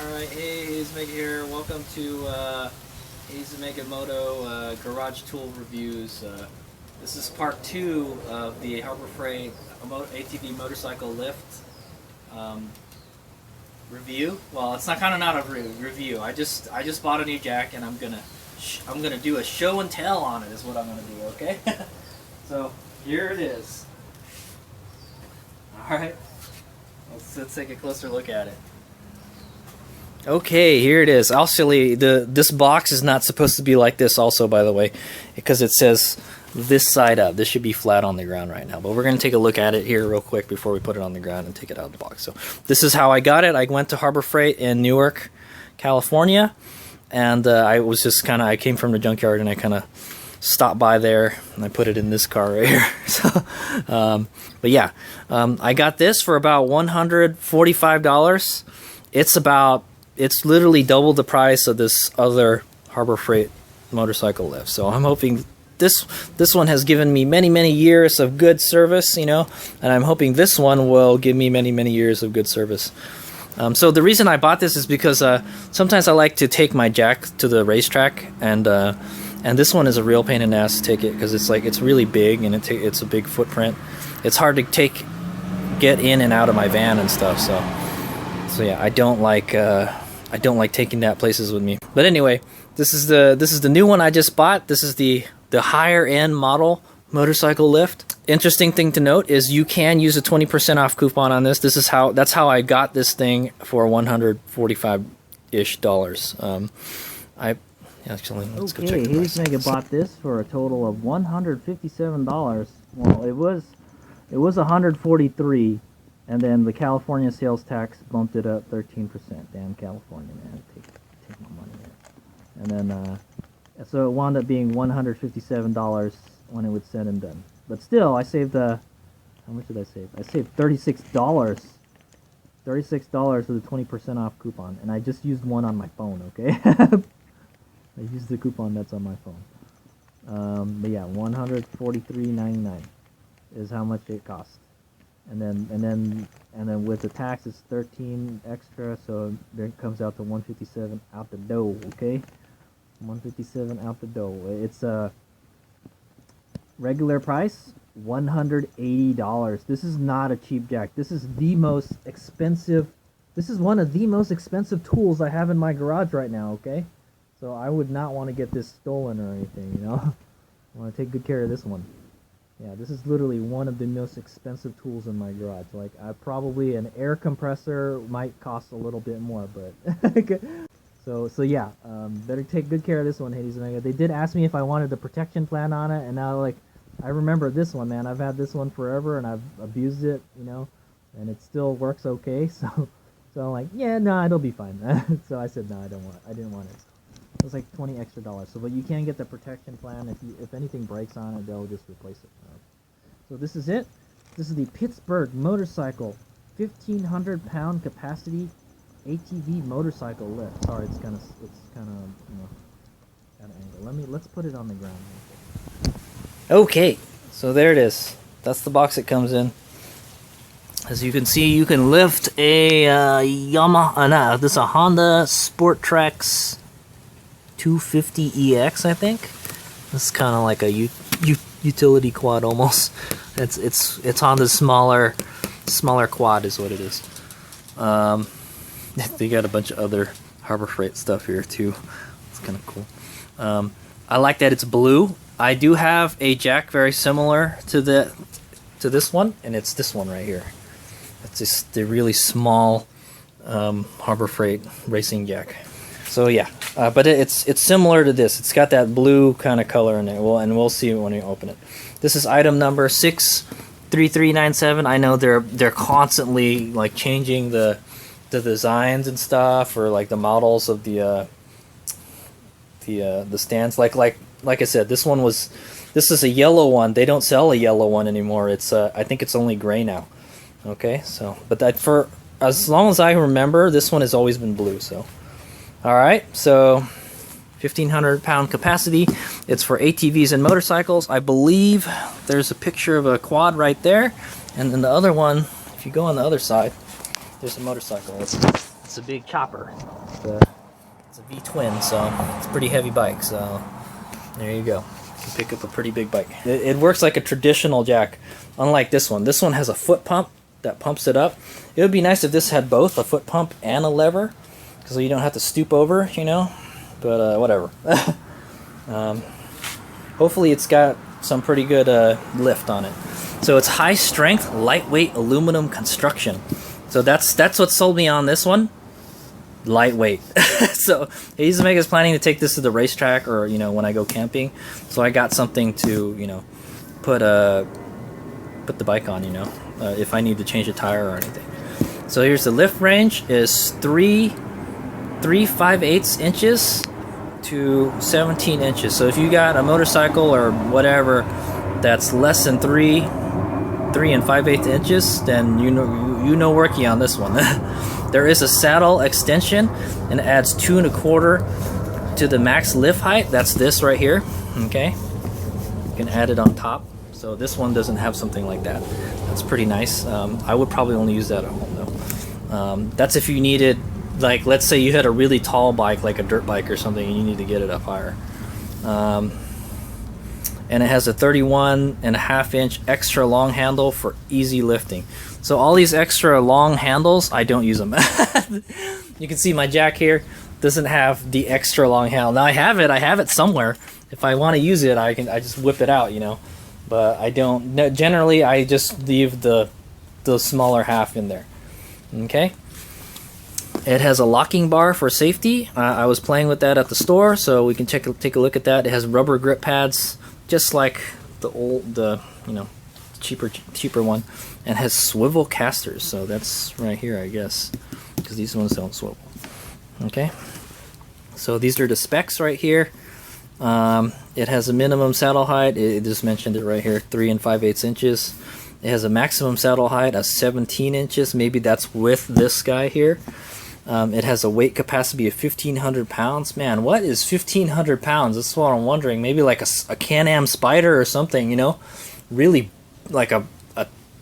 Alright, hey, Hayes Mega here. Welcome to Hayes Mega Moto Garage Tool Reviews. This is part 2 of the Harbor Freight ATV motorcycle lift review. Well, it's not a review. I just bought a new jack and I'm gonna do a show and tell on it. Is what I'm gonna do. Okay. So here it is. All right. Let's take a closer look at it. Okay, here it is. Actually, this box is not supposed to be like this also, by the way, because it says this side up. This should be flat on the ground right now, but we're going to take a look at it here real quick before we put it on the ground and take it out of the box. So this is how I got it. I went to Harbor Freight in Newark, California, and I came from the junkyard and I kind of stopped by there and I put it in this car right here. So, but yeah, I got this for about $145. It's literally double the price of this other Harbor Freight motorcycle lift. So I'm hoping this one has given me many years of good service, you know, and I'm hoping this one will give me many years of good service. So the reason I bought this is because sometimes I like to take my jack to the racetrack, and this one is a real pain in the ass to take it because it's really big and it's a big footprint. It's hard to get in and out of my van and stuff. So yeah, I don't like taking that places with me. But anyway, this is the new one I just bought. This is the higher end model motorcycle lift. Interesting thing to note is you can use a 20% off coupon on this. That's how I got this thing for $145-ish. Actually, let's go check the price. Hayes Mega bought this for a total of $157. Well, it was $143. And then the California sales tax bumped it up 13%. Damn California, man. Take my money there. And then, so it wound up being $157 when it was said and done. But still, I saved, how much did I save? I saved $36. $36 with a 20% off coupon. And I just used one on my phone, okay? I used the coupon that's on my phone. But yeah, $143.99 is how much it costs. And then with the tax it's 13 extra, so there it comes out to 157 out the door. Okay, 157 out the door. It's a regular price $180. This is not a cheap jack. This is the most expensive. This is one of the most expensive tools I have in my garage right now. Okay, so I would not want to get this stolen or anything. You know, I want to take good care of this one. Yeah, this is literally one of the most expensive tools in my garage. Like, probably an air compressor might cost a little bit more, but so yeah, better take good care of this one, Hades Omega. They did ask me if I wanted the protection plan on it, and now I remember this one, man. I've had this one forever, and I've abused it, you know, and it still works okay. So I'm like, yeah, no, it'll be fine. So I said no, I didn't want it. It was like $20 extra. So, but you can get the protection plan. If anything breaks on it, they'll just replace it. So this is it. This is the Pittsburgh Motorcycle 1,500-pound capacity ATV motorcycle lift. Sorry, it's kind of you know, at an angle. Let's put it on the ground. Okay, so there it is. That's the box it comes in. As you can see, you can lift a this is a Honda Sport Trax 250EX, I think. This is kind of like a utility quad almost. It's on the smaller quad is what it is. They got a bunch of other Harbor Freight stuff here too. It's kind of cool. I like that it's blue. I do have a jack very similar to this one, and it's this one right here. It's just the really small Harbor Freight racing jack. So yeah, but it's similar to this. It's got that blue kind of color in it. We'll see when we open it. This is item number 63397. I know they're constantly like changing the designs and stuff, or like the models of the stands. Like I said, this is a yellow one. They don't sell a yellow one anymore. It's I think it's only gray now. Okay, so but for as long as I remember, this one has always been blue. So. Alright, so 1,500-pound capacity. It's for ATVs and motorcycles. I believe there's a picture of a quad right there. And then the other one, if you go on the other side, there's a motorcycle. It's a big chopper. It's a V-twin, so it's a pretty heavy bike. So there you go. You pick up a pretty big bike. It works like a traditional jack, unlike this one. This one has a foot pump that pumps it up. It would be nice if this had both a foot pump and a lever, so you don't have to stoop over, you know. But whatever. Hopefully it's got some pretty good lift on it. So it's high strength, lightweight aluminum construction. So that's what sold me on this one. Lightweight. So Izumega is planning to take this to the racetrack, or you know, when I go camping. So I got something to, you know, put the bike on, you know, if I need to change a tire or anything. So here's the lift range is 3 5/8 inches to 17 inches. So if you got a motorcycle or whatever that's less than 3 5/8 inches, then you know worky on this one. There is a saddle extension and it adds 2 1/4 to the max lift height. That's this right here. Okay, you can add it on top. So this one doesn't have something like that. That's pretty nice. I would probably only use that at home though. That's if you needed, like, let's say you had a really tall bike, like a dirt bike or something, and you need to get it up higher. And it has a 31.5 inch extra long handle for easy lifting. So all these extra long handles, I don't use them. You can see my jack here doesn't have the extra long handle. Now I have it somewhere. If I want to use it, I just whip it out, you know. But I don't. No, generally, I just leave the smaller half in there. Okay. It has a locking bar for safety. I was playing with that at the store, so we can take a look at that. It has rubber grip pads, just like the cheaper one, and has swivel casters. So that's right here, I guess, because these ones don't swivel. Okay. So these are the specs right here. It has a minimum saddle height. It just mentioned it right here, 3 5/8 inches. It has a maximum saddle height of 17 inches. Maybe that's with this guy here. It has a weight capacity of 1,500 pounds. Man, what is 1,500 pounds? That's what I'm wondering. Maybe like a Can-Am Spider or something, you know? Really like a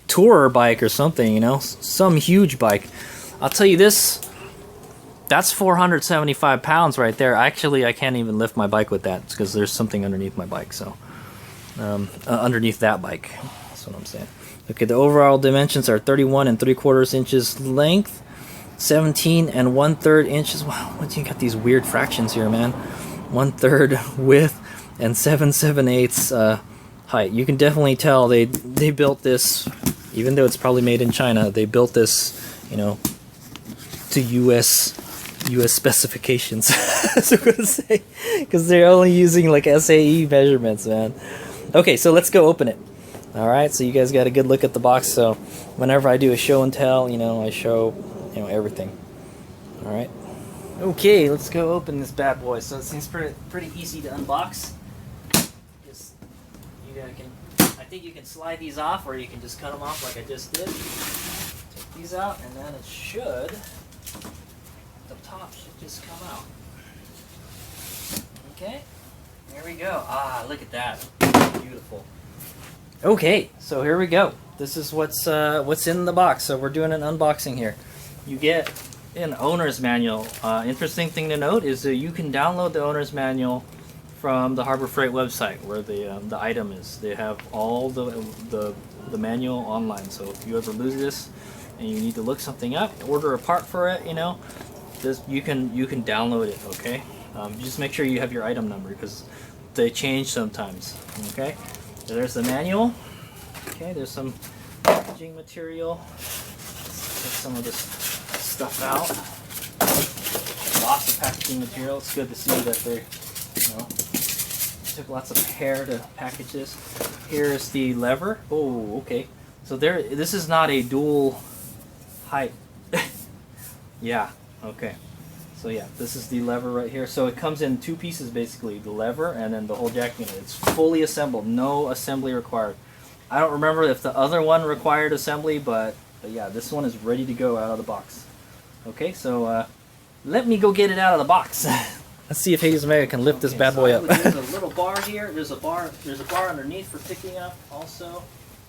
tourer bike or something, you know? Some huge bike. I'll tell you this, that's 475 pounds right there. Actually, I can't even lift my bike with that because there's something underneath my bike. So, underneath that bike. That's what I'm saying. Okay, the overall dimensions are 31 3/4 inches length, 17 1/3 inches. Wow, what you got these weird fractions here, man? 1/3 width and 7 7/8 height. You can definitely tell they built this, even though it's probably made in China. They built this, you know, to U.S. specifications. That's what I'm gonna say, because they're only using like SAE measurements, man. Okay, so let's go open it. All right, so you guys got a good look at the box. So whenever I do a show and tell, you know, I show, you know, everything. All right. Okay, let's go open this bad boy. So it seems pretty easy to unbox. Just I think you can slide these off, or you can just cut them off like I just did. Take these out, and then it should, the top should just come out. Okay, there we go. Ah, look at that, beautiful. Okay, so here we go. This is what's in the box. So we're doing an unboxing here. You get an owner's manual. Interesting thing to note is that you can download the owner's manual from the Harbor Freight website, where the item is. They have all the manual online. So if you ever lose this and you need to look something up, order a part for it, you know, you can download it. Okay, just make sure you have your item number because they change sometimes. Okay. So there's the manual. Okay, there's some packaging material. Let's take some of this stuff out. Lots of packaging material. It's good to see that they, you know, took lots of care to package this. Here's the lever. Oh, okay. So this is not a dual height. Yeah, okay. So yeah, this is the lever right here. So it comes in 2 pieces basically, the lever and then the whole jack unit. It's fully assembled, no assembly required. I don't remember if the other one required assembly, but yeah, this one is ready to go out of the box. Okay, so let me go get it out of the box. Let's see if Izumega can lift this bad boy up. There's a little bar here. There's a bar underneath for picking up. Also,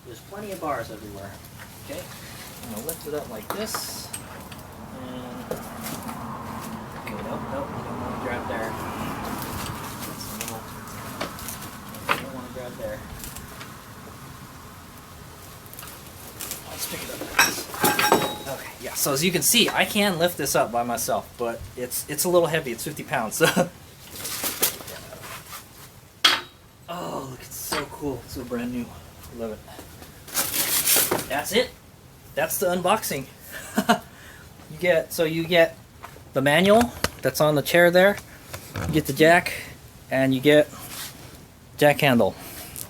there's plenty of bars everywhere. Okay, I'm gonna lift it up like this. And So as you can see, I can lift this up by myself, but it's a little heavy. It's 50 pounds. So. Oh, look, it's so cool. It's so brand new. Love it. That's it. That's the unboxing. You get the manual that's on the chair there. You get the jack, and you get jack handle.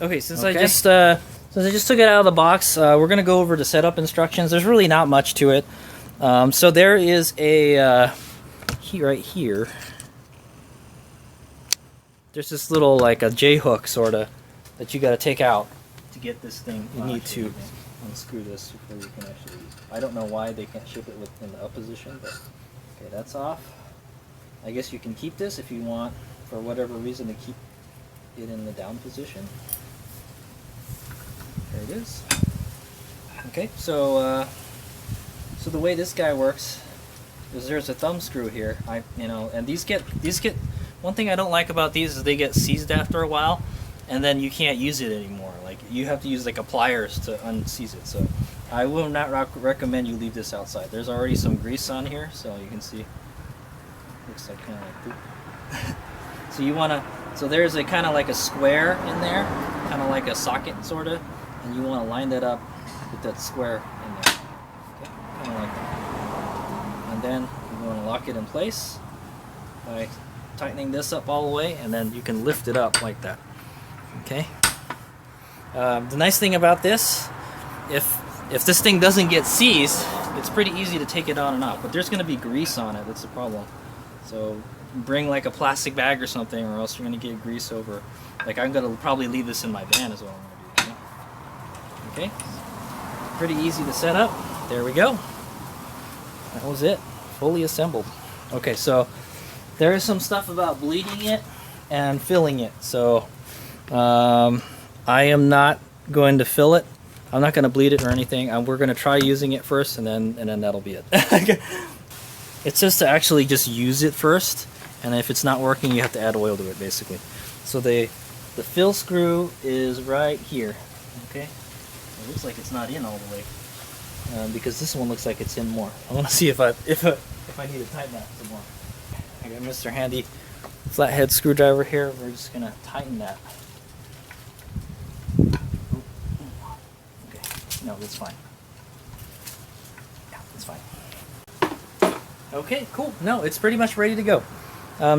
Okay, since I just took it out of the box, we're gonna go over the setup instructions. There's really not much to it. So there is a right here. There's this little like a J hook sorta that you got to take out to get this thing. You need to unscrew this before you can actually use it. I don't know why they can't ship it in the up position, but okay, that's off. I guess you can keep this if you want, for whatever reason, to keep it in the down position. There it is. Okay, so the way this guy works is there's a thumb screw here. And these get one thing I don't like about these is they get seized after a while, and then you can't use it anymore. Like you have to use like a pliers to unseize it. So I will not recommend you leave this outside. There's already some grease on here, so you can see. Looks like kind of like poop. So you want to. So there's a kind of like a square in there, kind of like a socket sorta, and you want to line that up with that square in there. Okay, kind of like that. And then you want to lock it in place by tightening this up all the way, and then you can lift it up like that. Okay. The nice thing about this, if this thing doesn't get seized, it's pretty easy to take it on and off. But there's going to be grease on it. That's the problem. So bring like a plastic bag or something, or else you're going to get grease over. Like I'm going to probably leave this in my van as well. Okay. Pretty easy to set up. There we go. That was it. Fully assembled. Okay, so there is some stuff about bleeding it and filling it. So I am not going to fill it. I'm not going to bleed it or anything. We're going to try using it first, and then that'll be it. It says to actually just use it first, and if it's not working, you have to add oil to it, basically. So the fill screw is right here. Okay, it looks like it's not in all the way because this one looks like it's in more. I want to see if I need to tighten that some more. I got Mr. Handy flathead screwdriver here. We're just gonna tighten that. Okay, no, that's fine. Yeah, that's fine. Okay, cool. No, it's pretty much ready to go.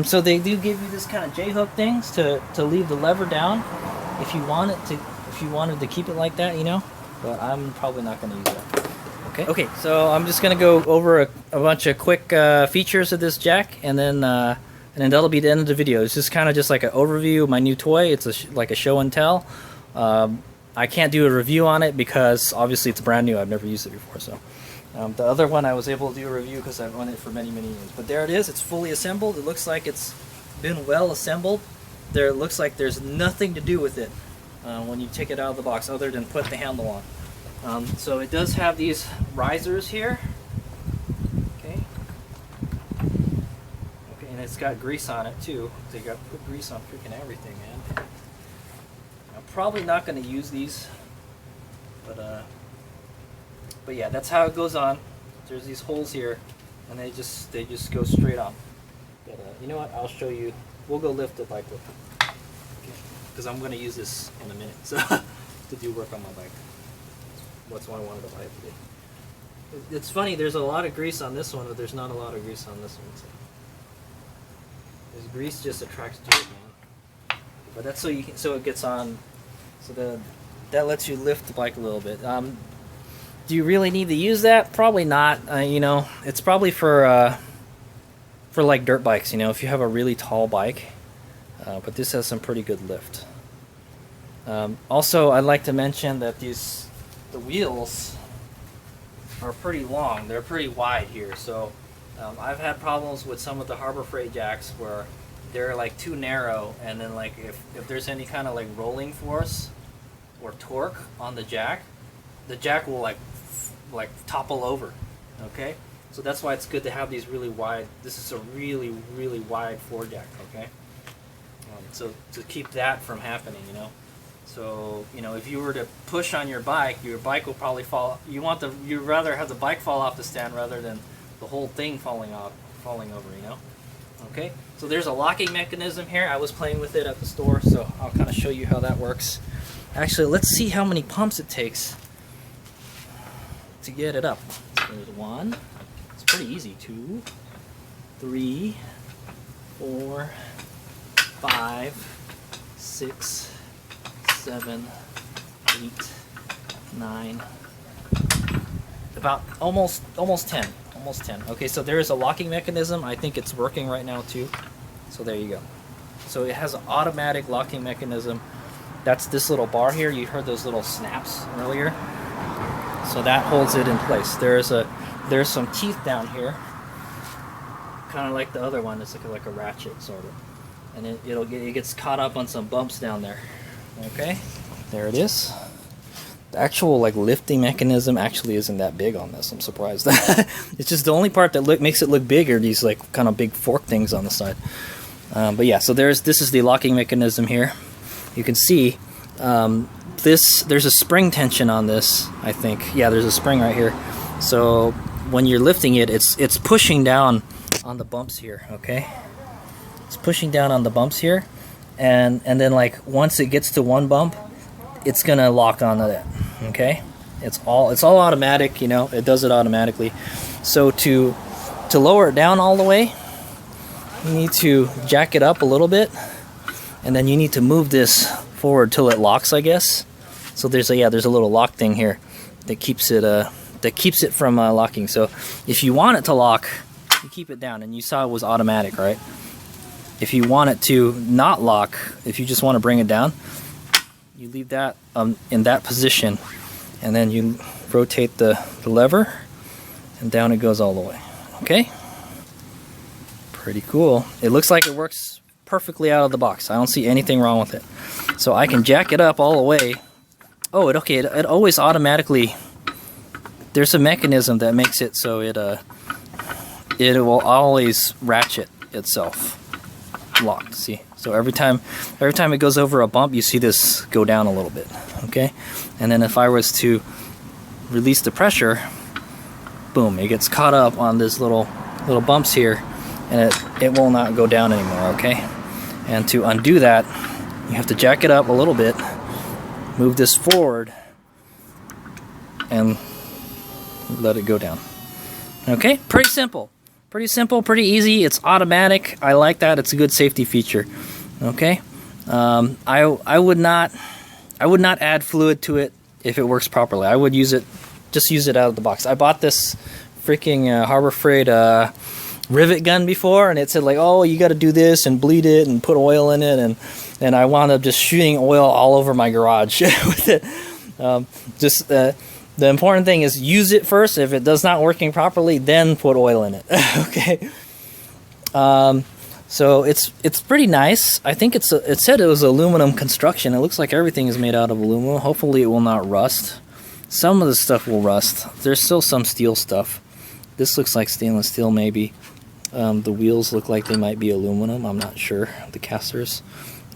So they do give you this kind of J-hook things to leave the lever down if you want it to. If you wanted to keep it like that, But I'm probably not going to use that. Okay, so I'm just going to go over a bunch of quick features of this jack, and then that'll be the end of the video. It's just kind of just like an overview of my new toy. It's like a show and tell. I can't do a review on it because obviously it's brand new. I've never used it before. So the other one I was able to do a review because I've owned it for many, many years. But there it is. It's fully assembled. It looks like it's been well assembled. It looks like there's nothing to do with it when you take it out of the box other than put the handle on. So it does have these risers here. Okay, and it's got grease on it too. They got put grease on freaking everything, man. I'm probably not going to use these, but yeah, that's how it goes on. There's these holes here, and they just go straight on. But you know what? I'll show you. We'll go lift the bike with it. Okay, because I'm going to use this in a minute, so to do work on my bike. That's why I wanted to buy it today. It's funny, there's a lot of grease on this one, but there's not a lot of grease on this one. So. There's grease just attracts to it, man. But that's so it gets on, so that lets you lift the bike a little bit. Do you really need to use that? Probably not. It's probably for like dirt bikes. If you have a really tall bike. But this has some pretty good lift. Also, I'd like to mention that the wheels are pretty long. They're pretty wide here, so I've had problems with some of the Harbor Freight jacks where they're like too narrow, and then like if there's any kind of like rolling force or torque on the jack will like topple over. Okay, so that's why it's good to have these really wide. This is a really, really wide floor jack. Okay, so to keep that from happening, So, you know, if you were to push on your bike will probably fall. You'd rather have the bike fall off the stand rather than the whole thing falling over, you know? Okay, so there's a locking mechanism here. I was playing with it at the store, so I'll kind of show you how that works. Actually, let's see how many pumps it takes to get it up. So there's 1. It's pretty easy. 2, 3, 4, 5, 6, 7, 8, 9, about almost 10. Almost 10. Okay, so there is a locking mechanism. I think it's working right now too. So there you go. So it has an automatic locking mechanism. That's this little bar here. You heard those little snaps earlier. So that holds it in place. There's some teeth down here, kind of like the other one. It's like a ratchet sort of, and it gets caught up on some bumps down there. Okay, there it is. The actual like lifting mechanism actually isn't that big on this. I'm surprised. It's just the only part that makes it look big are these like kind of big fork things on the side. But yeah, so this is the locking mechanism here. You can see there's a spring tension on this. I think there's a spring right here. So when you're lifting it, it's pushing down on the bumps here. Okay, it's pushing down on the bumps here, and then like once it gets to one bump, it's gonna lock onto that. Okay, it's all automatic, you know, it does it automatically. So to lower it down all the way, you need to jack it up a little bit, and then you need to move this forward till it locks, I guess. So there's a little lock thing here that keeps it from locking. So if you want it to lock, you keep it down, and you saw it was automatic, right? If you want it to not lock, if you just want to bring it down, you leave that in that position, and then you rotate the lever, and down it goes all the way. Okay? Pretty cool. It looks like it works perfectly out of the box. I don't see anything wrong with it. So I can jack it up all the way. Oh, it always automatically, there's a mechanism that makes it so it will always ratchet itself locked. See? So every time it goes over a bump, you see this go down a little bit, okay? And then if I was to release the pressure, boom, it gets caught up on this little bumps here, and it will not go down anymore, okay? And to undo that, you have to jack it up a little bit, move this forward, and let it go down. Okay, pretty simple. Pretty simple, pretty easy. It's automatic. I like that. It's a good safety feature. Okay, I would not add fluid to it if it works properly. I would just use it out of the box. I bought this freaking Harbor Freight rivet gun before, and it said like, oh, you got to do this and bleed it and put oil in it, and I wound up just shooting oil all over my garage with it. The important thing is use it first. If it does not working properly, then put oil in it. Okay. So it's pretty nice. I think it said it was aluminum construction. It looks like everything is made out of aluminum. Hopefully it will not rust. Some of the stuff will rust. There's still some steel stuff. This looks like stainless steel maybe. The wheels look like they might be aluminum. I'm not sure. The casters.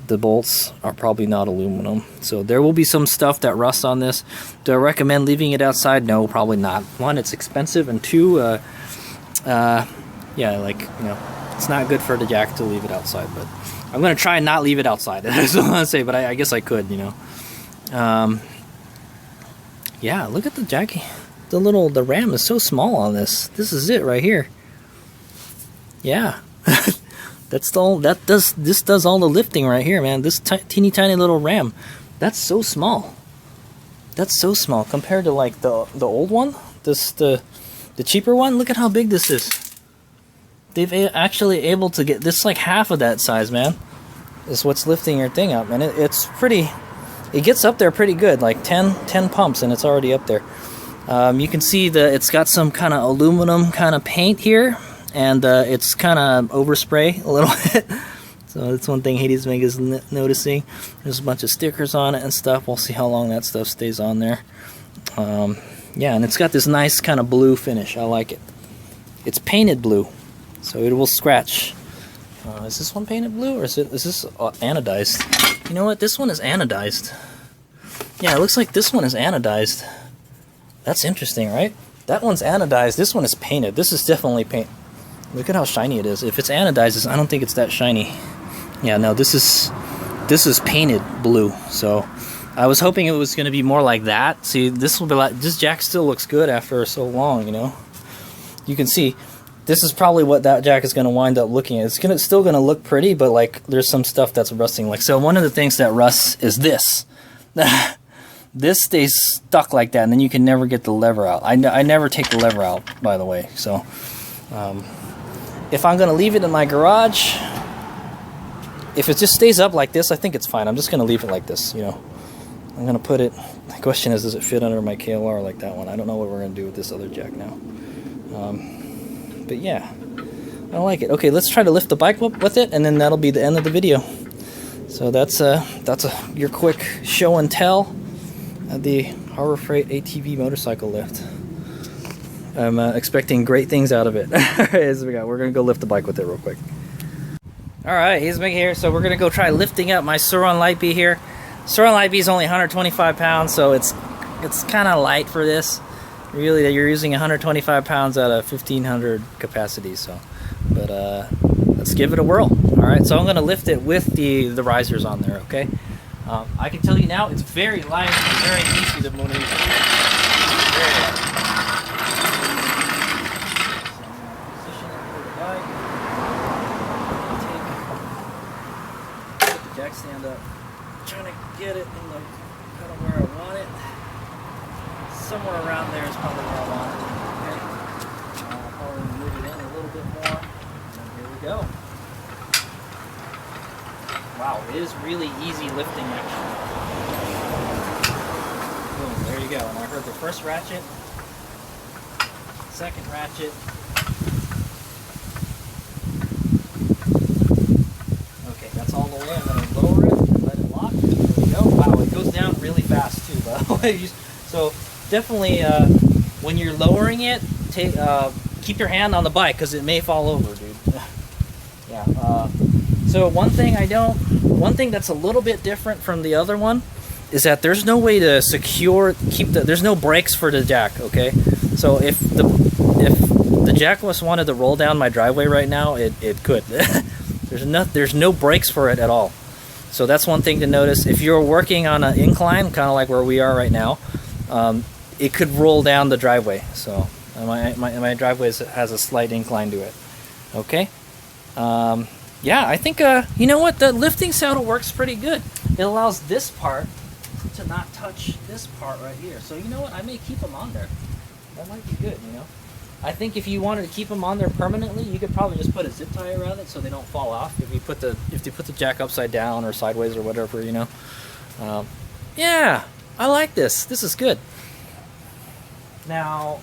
The bolts are probably not aluminum. So there will be some stuff that rusts on this. Do I recommend leaving it outside? No, probably not. One, it's expensive, and two, it's not good for the jack to leave it outside. But I'm gonna try and not leave it outside. That's what I want to say. But I guess I could, you know. Yeah, look at the jack. The ram is so small on this. This is it right here. Yeah. This does all the lifting right here, man. This teeny tiny little ram, that's so small. That's so small compared to like the old one. The cheaper one. Look at how big this is. They've actually able to get this like half of that size, man. Is what's lifting your thing up, and it's pretty. It gets up there pretty good, like 10 pumps, and it's already up there. You can see it's got some kind of aluminum kind of paint here. And it's kind of overspray a little bit. So that's one thing Hades Meg is noticing. There's a bunch of stickers on it and stuff. We'll see how long that stuff stays on there. Yeah, and it's got this nice kind of blue finish. I like it. It's painted blue, so it will scratch. Is this one painted blue, or is this anodized? You know what? This one is anodized. Yeah, it looks like this one is anodized. That's interesting, right? That one's anodized. This one is painted. This is definitely paint. Look at how shiny it is. If it's anodized, I don't think it's that shiny. Yeah, no, this is painted blue. So I was hoping it was going to be more like that. See, this will be like, this jack still looks good after so long, you know. You can see this is probably what that jack is going to wind up looking at. It's still going to look pretty, but like there's some stuff that's rusting. Like, so one of the things that rusts is this. This stays stuck like that, and then you can never get the lever out. I never take the lever out, by the way. So if I'm going to leave it in my garage, if it just stays up like this, I think it's fine. I'm just going to leave it like this, you know. I'm going to put it, the question is, does it fit under my KLR like that one? I don't know what we're going to do with this other jack now. But yeah, I like it. Okay, let's try to lift the bike up with it, and then that'll be the end of the video. So that's your quick show and tell of the Harbor Freight ATV motorcycle lift. I'm expecting great things out of it. We're going to go lift the bike with it real quick. Alright, he's Mick here. So we're going to go try lifting up my Sur-Ron Lightbee here. Sur-Ron Lightbee is only 125 pounds, so it's kind of light for this. Really, you're using 125 pounds out of 1,500 capacity, so. But let's give it a whirl. Alright, so I'm going to lift it with the risers on there, okay? I can tell you now, it's very light and very easy to maneuver. Very light. Position it for the bike. Put the jack stand up. Trying to get it in the kind of where I want it. Somewhere around there is probably where I want it. Okay. I'll probably move it in a little bit more. And here we go. Wow, it is really easy lifting actually. Boom, there you go. And I heard the first ratchet, second ratchet. Okay, that's all the way. I'm going to lower it, let it lock. There we go. Wow, it goes down really fast too, by the way. So definitely when you're lowering it, keep your hand on the bike because it may fall over, dude. Yeah. So one thing that's a little bit different from the other one is that there's no way to there's no brakes for the jack, okay? So if the jack wanted to roll down my driveway right now, it could. There's no brakes for it at all. So that's one thing to notice. If you're working on an incline, kind of like where we are right now, it could roll down the driveway. So my driveway has a slight incline to it. Okay. Yeah, I think, you know what, the lifting saddle works pretty good. It allows this part to not touch this part right here. So you know what, I may keep them on there. That might be good, you know. I think if you wanted to keep them on there permanently, you could probably just put a zip tie around it so they don't fall off. If you put the jack upside down or sideways or whatever, you know. Yeah, I like this. This is good. Now,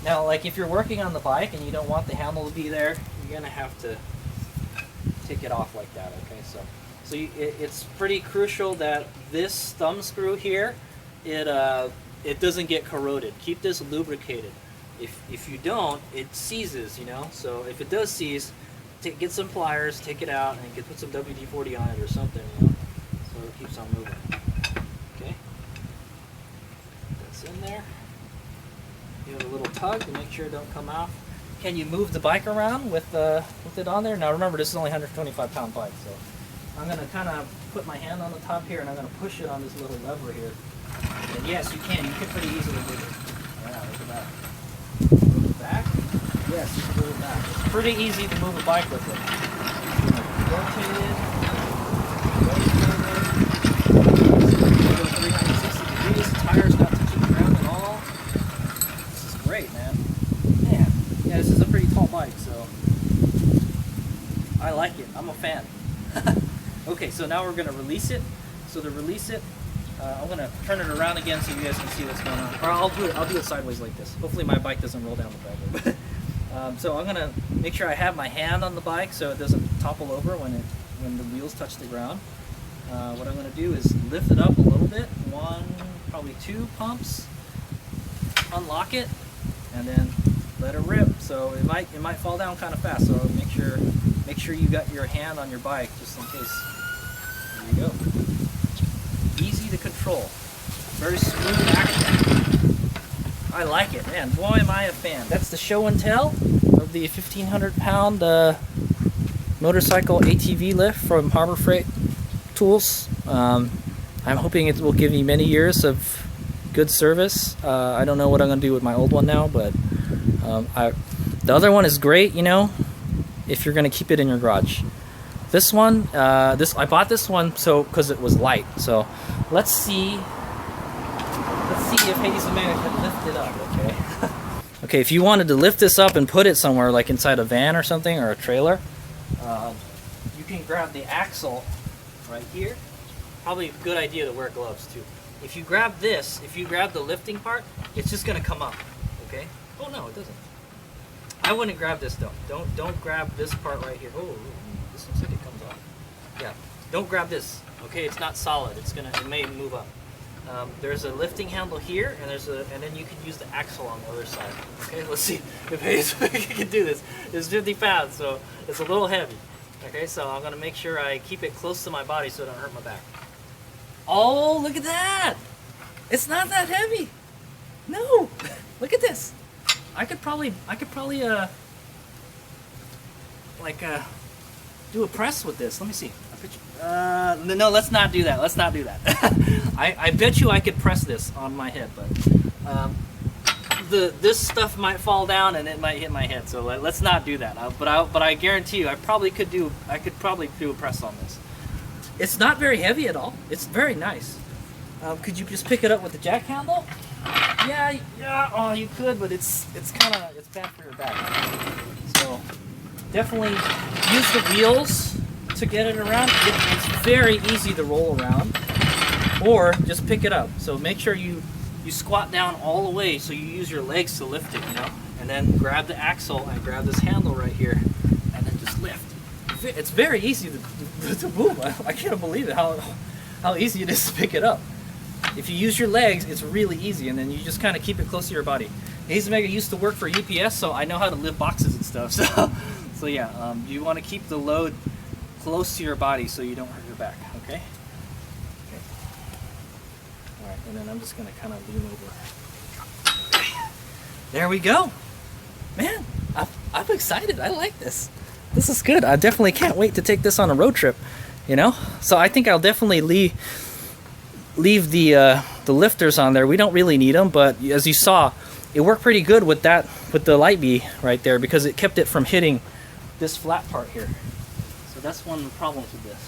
like if you're working on the bike and you don't want the handle to be there, you're gonna have to take it off like that. Okay, so it's pretty crucial that this thumb screw here, it doesn't get corroded. Keep this lubricated. If you don't, it seizes, you know. So if it does seize, get some pliers, take it out, and put some WD-40 on it or something, you know, so it keeps on moving. Okay, that's in there. You have a little tug to make sure it don't come off. Can you move the bike around with it on there? Now remember, this is only 125-pound bike, so I'm going to kind of put my hand on the top here, and I'm going to push it on this little lever here. And yes, you can pretty easily move it. Yeah, look at that. Move it back. Yes, you can move it back. It's pretty easy to move a bike with it. Rotate it. Go 360 degrees. The tire's not touching the ground at all. This is great, man. Yeah, this is a pretty tall bike, so I like it. I'm a fan. Okay, so now we're going to release it. So to release it, I'm going to turn it around again so you guys can see what's going on. Or I'll do it sideways like this. Hopefully my bike doesn't roll down the driveway. So I'm going to make sure I have my hand on the bike so it doesn't topple over when the wheels touch the ground. What I'm going to do is lift it up a little bit. Probably 2 pumps. Unlock it, and then let it rip. So it might fall down kind of fast. So make sure you got your hand on your bike just in case. There you go. Easy easy to control. Very smooth action. I like it, man. Boy, am I a fan. That's the show and tell of the 1,500 pound motorcycle ATV lift from Harbor Freight Tools. I'm hoping it will give me many years of good service. I don't know what I'm going to do with my old one now, but the other one is great, you know, if you're going to keep it in your garage. This one, I bought this one because it was light. So let's see if Hades and Mega can lift it up. Okay. Okay, if you wanted to lift this up and put it somewhere, like inside a van or something, or a trailer, you can grab the axle right here. Probably a good idea to wear gloves too. If you grab this, if you grab the lifting part, it's just gonna come up. Okay. Oh no, it doesn't. I wouldn't grab this though. Don't grab this part right here. Oh, this looks like it comes off. Yeah. Don't grab this. Okay, it's not solid. It may move up. There's a lifting handle here, and then you can use the axle on the other side. Okay, let's see if Hayes can do this. It's 50 pounds, so it's a little heavy. Okay, so I'm gonna make sure I keep it close to my body so it don't hurt my back. Oh, look at that! It's not that heavy. No, look at this. I could probably do a press with this. Let me see. No, let's not do that. Let's not do that. I bet you I could press this on my head, but this stuff might fall down and it might hit my head. So let's not do that. But I guarantee you, I could probably do a press on this. It's not very heavy at all. It's very nice. Could you just pick it up with the jack handle? Yeah. Oh, you could, but it's bad for your back. So definitely use the wheels to get it around. It's very easy to roll around, or just pick it up. So make sure you squat down all the way so you use your legs to lift it, you know, and then grab the axle and grab this handle right here, and then just lift. It's very easy to move. I can't believe it how easy it is to pick it up. If you use your legs, it's really easy, and then you just kind of keep it close to your body. Hayes Mega used to work for UPS, so I know how to lift boxes and stuff. So yeah, you want to keep the load close to your body so you don't hurt your back. Okay. All right, and then I'm just gonna kind of lean over. Okay. There we go. Man, I'm excited. I like this. This is good. I definitely can't wait to take this on a road trip. You know, so I think I'll definitely leave the lifters on there. We don't really need them, but as you saw, it worked pretty good with the light bee right there, because it kept it from hitting this flat part here. So that's one of the problems with this.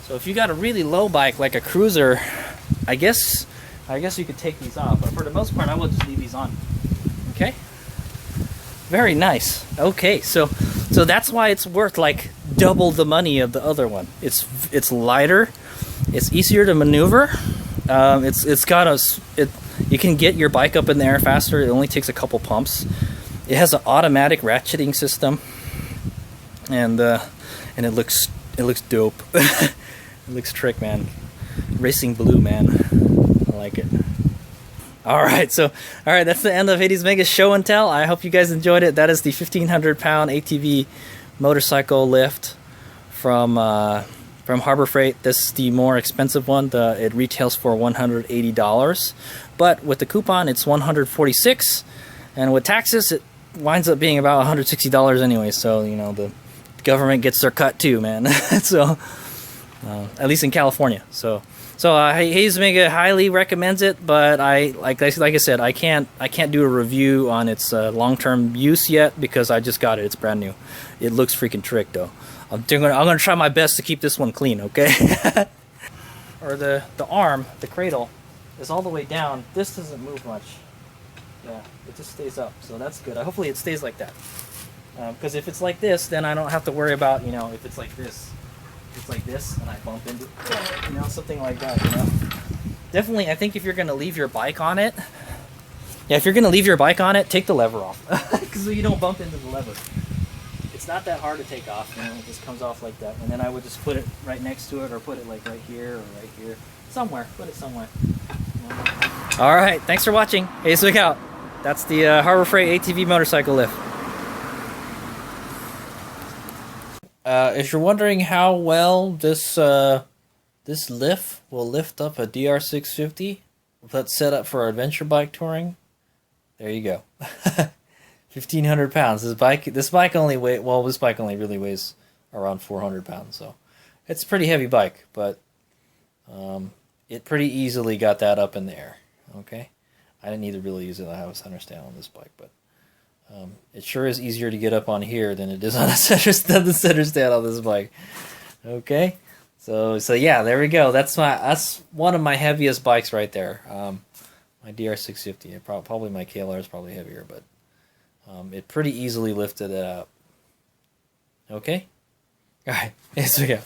So if you got a really low bike like a cruiser, I guess you could take these off, but for the most part I will just leave these on. Okay, very nice. Okay, so that's why it's worth like double the money of the other one. It's lighter, it's easier to maneuver, you can get your bike up in the air faster. It only takes a couple pumps. It has an automatic ratcheting system, and it looks dope. It looks trick, man. Racing blue, man. I like it. Alright, that's the end of Hades Mega's show and tell. I hope you guys enjoyed it. That is the 1,500 pound ATV motorcycle lift from Harbor Freight. This is the more expensive one. It retails for $180, but with the coupon it's $146, and with taxes it winds up being about $160 anyway. So you know, the government gets their cut too, man. So at least in California. So Hayes Mega highly recommends it, but like I said, I can't do a review on its long-term use yet because I just got it. It's brand new. It looks freaking trick though. I'm gonna try my best to keep this one clean, okay? Or the arm, the cradle, is all the way down. This doesn't move much. Yeah, it just stays up, so that's good. Hopefully it stays like that. Because if it's like this, then I don't have to worry about, you know, if it's like this. If it's like this, and I bump into, you know, something like that, you know? Definitely, I think if you're gonna leave your bike on it, yeah, if you're gonna leave your bike on it, take the lever off, because you don't bump into the lever. It's not that hard to take off, you know, it just comes off like that. And then I would just put it right next to it, or put it like right here or right here. Somewhere, put it somewhere. You know? Alright, thanks for watching. Hey, look out. That's the Harbor Freight ATV motorcycle lift. If you're wondering how well this this lift will lift up a DR650 that's set up for adventure bike touring. There you go. 1,500 pounds. This bike only really weighs around 400 pounds, so it's a pretty heavy bike, but it pretty easily got that up in the air. Okay, I didn't need to really use it. I have a center stand on this bike, but it sure is easier to get up on here than it is on the center stand on this bike. Okay, so yeah, there we go. That's one of my heaviest bikes right there. My DR650. Probably my KLR is probably heavier, but it pretty easily lifted it up. Okay, all right, here we go.